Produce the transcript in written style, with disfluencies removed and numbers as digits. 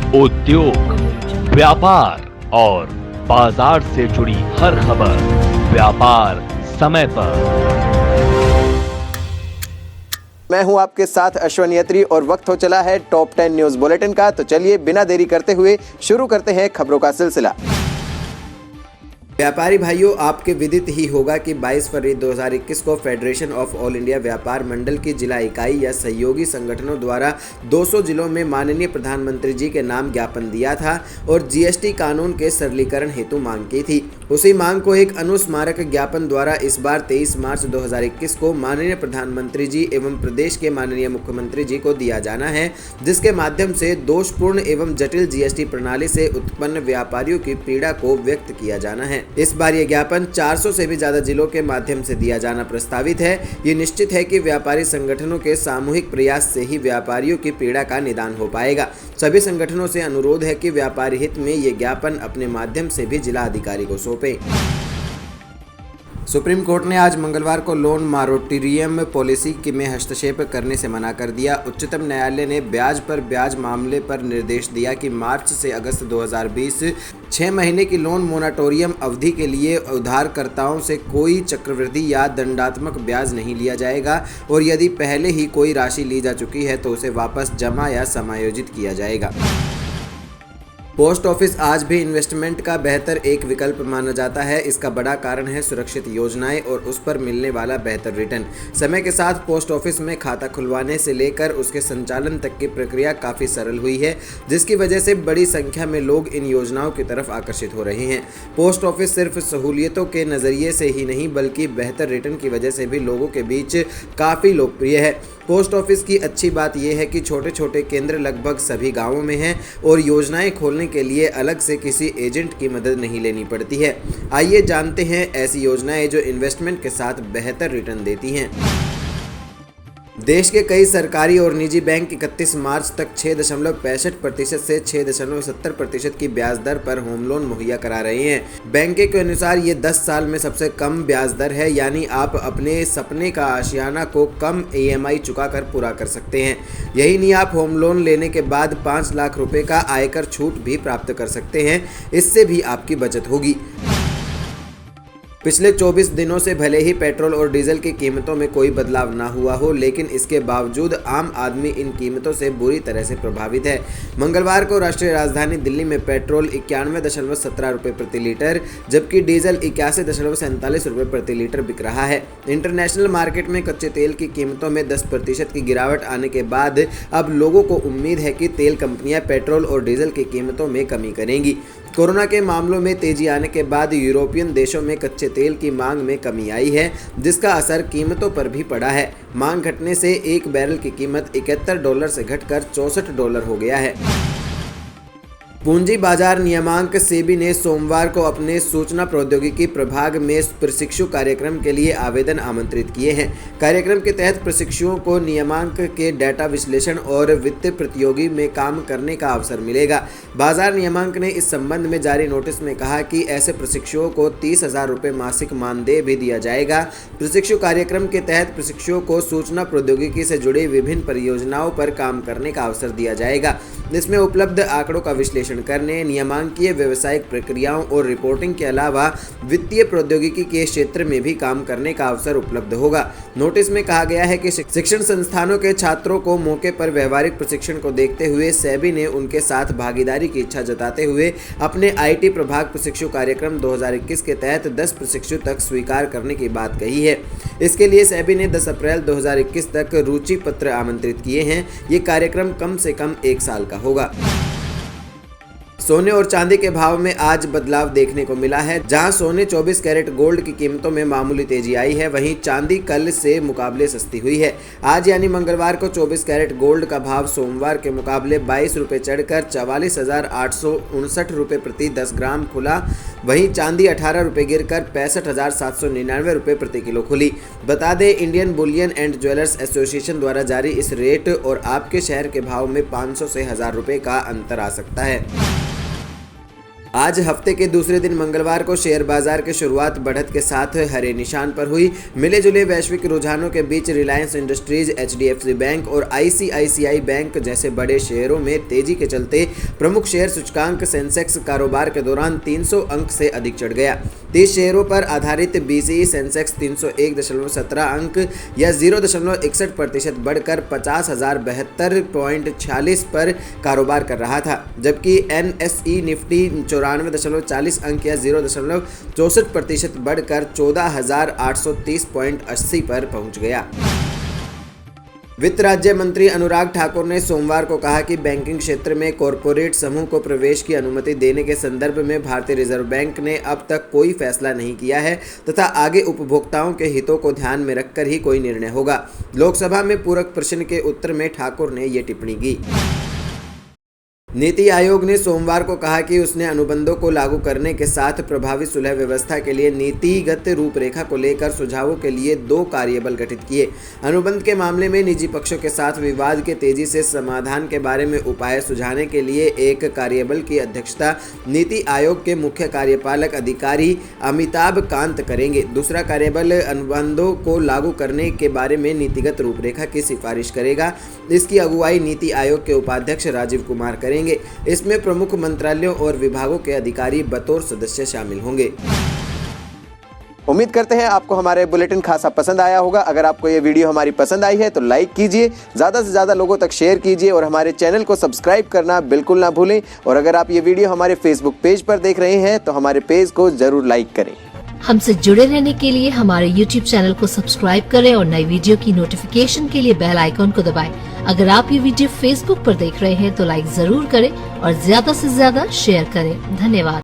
उद्योग, व्यापार और बाजार से जुड़ी हर खबर व्यापार समय पर। मैं हूं आपके साथ अश्विन यत्री और वक्त हो चला है टॉप 10 न्यूज बुलेटिन का। तो चलिए बिना देरी करते हुए शुरू करते हैं खबरों का सिलसिला। व्यापारी भाइयों, आपके विदित ही होगा कि 22 फरवरी 2021 को फेडरेशन ऑफ ऑल इंडिया व्यापार मंडल की जिला इकाई या सहयोगी संगठनों द्वारा 200 जिलों में माननीय प्रधानमंत्री जी के नाम ज्ञापन दिया था और जीएसटी कानून के सरलीकरण हेतु मांग की थी। उसी मांग को एक अनुस्मारक ज्ञापन द्वारा इस बार 23 मार्च 2021 को माननीय प्रधानमंत्री जी एवं प्रदेश के माननीय मुख्यमंत्री जी को दिया जाना है, जिसके माध्यम से दोषपूर्ण एवं जटिल जीएसटी प्रणाली से उत्पन्न व्यापारियों की पीड़ा को व्यक्त किया जाना है। इस बार ये ज्ञापन 400 से भी ज्यादा जिलों के माध्यम से दिया जाना प्रस्तावित है। ये निश्चित है कि व्यापारी संगठनों के सामूहिक प्रयास से ही व्यापारियों की पीड़ा का निदान हो पाएगा। सभी संगठनों से अनुरोध है कि व्यापारी हित में ये ज्ञापन अपने माध्यम से भी जिला अधिकारी को सौंपें। सुप्रीम कोर्ट ने आज मंगलवार को लोन मॉरेटोरियम पॉलिसी में हस्तक्षेप करने से मना कर दिया। उच्चतम न्यायालय ने ब्याज पर ब्याज मामले पर निर्देश दिया कि मार्च से अगस्त 2020 6 महीने की लोन मोराटोरियम अवधि के लिए उधारकर्ताओं से कोई चक्रवृद्धि या दंडात्मक ब्याज नहीं लिया जाएगा और यदि पहले ही कोई राशि ली जा चुकी है तो उसे वापस जमा या समायोजित किया जाएगा। पोस्ट ऑफिस आज भी इन्वेस्टमेंट का बेहतर एक विकल्प माना जाता है। इसका बड़ा कारण है सुरक्षित योजनाएं और उस पर मिलने वाला बेहतर रिटर्न। समय के साथ पोस्ट ऑफिस में खाता खुलवाने से लेकर उसके संचालन तक की प्रक्रिया काफ़ी सरल हुई है, जिसकी वजह से बड़ी संख्या में लोग इन योजनाओं की तरफ आकर्षित हो रहे हैं। पोस्ट ऑफिस सिर्फ सहूलियतों के नज़रिए से ही नहीं बल्कि बेहतर रिटर्न की वजह से भी लोगों के बीच काफ़ी लोकप्रिय है। पोस्ट ऑफिस की अच्छी बात यह है कि छोटे छोटे केंद्र लगभग सभी गाँवों में हैं और योजनाएं खोलने के लिए अलग से किसी एजेंट की मदद नहीं लेनी पड़ती है। आइए जानते हैं ऐसी योजनाएं जो इन्वेस्टमेंट के साथ बेहतर रिटर्न देती हैं। देश के कई सरकारी और निजी बैंक 31 मार्च तक 6.65% से 6.70% की ब्याज दर पर होम लोन मुहैया करा रहे हैं। बैंक के अनुसार ये 10 साल में सबसे कम ब्याज दर है, यानी आप अपने सपने का आशियाना को कम EMI चुकाकर पूरा कर सकते हैं। यही नहीं, आप होम लोन लेने के बाद 5 लाख रुपए का आयकर छूट भी प्राप्त कर सकते हैं। इससे भी आपकी बचत होगी। पिछले 24 दिनों से भले ही पेट्रोल और डीजल की कीमतों में कोई बदलाव ना हुआ हो, लेकिन इसके बावजूद आम आदमी इन कीमतों से बुरी तरह से प्रभावित है। मंगलवार को राष्ट्रीय राजधानी दिल्ली में पेट्रोल 91.17 रुपये प्रति लीटर जबकि डीजल 81.47 रुपये प्रति लीटर बिक रहा है। इंटरनेशनल मार्केट में कच्चे तेल की कीमतों में 10% की गिरावट आने के बाद अब लोगों को उम्मीद है कि तेल कंपनियां पेट्रोल और डीजल की कीमतों में कमी करेंगी। कोरोना के मामलों में तेजी आने के बाद यूरोपियन देशों में कच्चे तेल की मांग में कमी आई है, जिसका असर कीमतों पर भी पड़ा है। मांग घटने से एक बैरल की कीमत $71 से घटकर $64 हो गया है। पूंजी बाजार नियामक सेबी ने सोमवार को अपने सूचना प्रौद्योगिकी प्रभाग में प्रशिक्षु कार्यक्रम के लिए आवेदन आमंत्रित किए हैं। कार्यक्रम के तहत प्रशिक्षुओं को नियामक के डेटा विश्लेषण और वित्तीय प्रतियोगी में काम करने का अवसर मिलेगा। बाजार नियामक ने इस संबंध में जारी नोटिस में कहा कि ऐसे प्रशिक्षुओं को 30,000 रुपये मासिक मानदेय भी दिया जाएगा। प्रशिक्षु कार्यक्रम के तहत प्रशिक्षुओं को सूचना प्रौद्योगिकी से जुड़ी विभिन्न परियोजनाओं पर काम करने का अवसर दिया जाएगा। इसमें उपलब्ध आंकड़ों का विश्लेषण करने, नियामकीय व्यावसायिक प्रक्रियाओं और रिपोर्टिंग के अलावा वित्तीय प्रौद्योगिकी के क्षेत्र में भी काम करने का अवसर उपलब्ध होगा। नोटिस में कहा गया है कि शिक्षण संस्थानों के छात्रों को मौके पर व्यवहारिक प्रशिक्षण को देखते हुए सेबी ने उनके साथ भागीदारी की इच्छा जताते हुए अपने IT प्रभाग प्रशिक्षु कार्यक्रम 2021 के तहत 10 प्रशिक्षु तक स्वीकार करने की बात कही है। इसके लिए सेबी ने 10 अप्रैल 2021 तक रुचि पत्र आमंत्रित किए हैं। ये कार्यक्रम कम से कम 1 साल का होगा। सोने और चांदी के भाव में आज बदलाव देखने को मिला है। जहां सोने 24 कैरेट गोल्ड की कीमतों में मामूली तेजी आई है, वहीं चांदी कल से मुकाबले सस्ती हुई है। आज यानी मंगलवार को 24 कैरेट गोल्ड का भाव सोमवार के मुकाबले 22 रुपये चढ़कर 44,859 रुपये प्रति 10 ग्राम खुला। वहीं चांदी 18 रुपये गिरकर 65,799 रुपये प्रति किलो खुली। बता दें, Indian Boolean and jewellers association द्वारा जारी इस रेट और आपके शहर के भाव में 500 से 1000 रुपये का अंतर आ सकता है। आज हफ्ते के दूसरे दिन मंगलवार को शेयर बाजार की शुरुआत बढ़त के साथ हरे निशान पर हुई। मिले जुले वैश्विक रुझानों के बीच रिलायंस इंडस्ट्रीज, HDFC बैंक और ICICI बैंक जैसे बड़े शेयरों में तेजी के चलते प्रमुख शेयर सूचकांक सेंसेक्स कारोबार के दौरान 300 अंक से अधिक चढ़ गया। 30 शेयरों पर आधारित BSE सेंसेक्स 301.17 अंक या 0.61% बढ़कर 50,072.46 पर कारोबार कर रहा था, जबकि NSE निफ्टी 94.40 अंक या 0.64% बढ़कर 14,830.80 पर पहुंच गया। वित्त राज्य मंत्री अनुराग ठाकुर ने सोमवार को कहा कि बैंकिंग क्षेत्र में कॉरपोरेट समूह को प्रवेश की अनुमति देने के संदर्भ में भारतीय रिजर्व बैंक ने अब तक कोई फैसला नहीं किया है तथा आगे उपभोक्ताओं के हितों को ध्यान में रखकर ही कोई निर्णय होगा। लोकसभा में पूरक प्रश्न के उत्तर में ठाकुर ने ये टिप्पणी की। नीति आयोग ने सोमवार को कहा कि उसने अनुबंधों को लागू करने के साथ प्रभावी सुलह व्यवस्था के लिए नीतिगत रूपरेखा को लेकर सुझावों के लिए 2 कार्यबल गठित किए। अनुबंध के मामले में निजी पक्षों के साथ विवाद के तेजी से समाधान के बारे में उपाय सुझाने के लिए एक कार्यबल की अध्यक्षता नीति आयोग के मुख्य कार्यपालक अधिकारी अमिताभ कांत करेंगे। दूसरा कार्यबल अनुबंधों को लागू करने के बारे में नीतिगत रूपरेखा की सिफारिश करेगा। इसकी अगुवाई नीति आयोग के उपाध्यक्ष राजीव कुमार करेंगे। इसमें प्रमुख मंत्रालयों और विभागों के अधिकारी बतौर सदस्य शामिल होंगे। उम्मीद करते हैं आपको हमारे बुलेटिन खासा पसंद आया होगा। अगर आपको ये वीडियो हमारी पसंद आई है तो लाइक कीजिए, ज़्यादा से ज़्यादा लोगों तक शेयर कीजिए और हमारे चैनल को सब्सक्राइब करना बिल्कुल ना भूलें। और अगर आप ये वीडियो हमारे फेसबुक पेज पर देख रहे हैं तो हमारे पेज को जरूर लाइक करें। हमसे जुड़े रहने के लिए हमारे YouTube चैनल को सब्सक्राइब करें और नई वीडियो की नोटिफिकेशन के लिए बेल आइकॉन को दबाएं। अगर आप ये वीडियो Facebook पर देख रहे हैं तो लाइक जरूर करें और ज्यादा से ज्यादा शेयर करें। धन्यवाद।